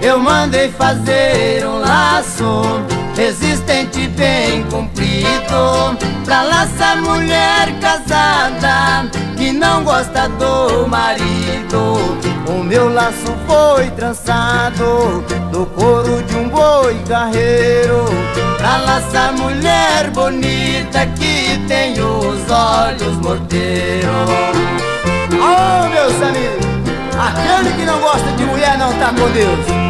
Eu mandei fazer um laço resistente bem comprido pra laçar mulher casada que não gosta do marido. O meu laço foi trançado do couro de um boi carreiro pra laçar mulher bonita que tem os olhos morteiros. Oh, meus amigos, aquele que não gosta de mulher não tá com Deus.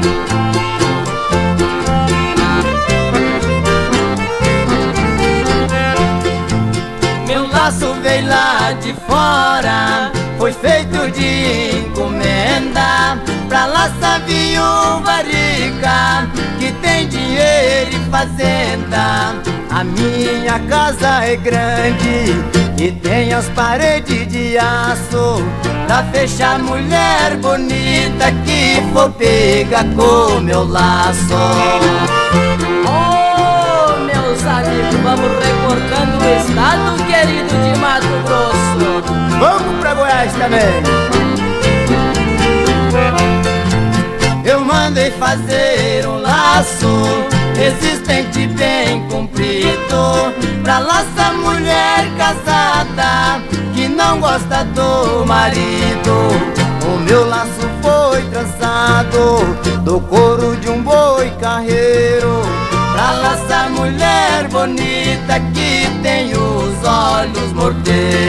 Meu laço veio lá de fora, foi feito de encomenda pra laçar viúva rica que tem dinheiro e fazenda. A minha casa é grande e tem as paredes de aço pra fechar mulher bonita que for pega com meu laço. Oh, meus amigos, vamos recortando o estado querido de Mato Grosso. Vamos pra Goiás também. Eu mandei fazer um laço resistente bem comprido pra laçar mulher casada que não gosta do marido. O meu laço foi trançado do couro de um boi carreiro pra laçar mulher bonita que tem os olhos morteiros.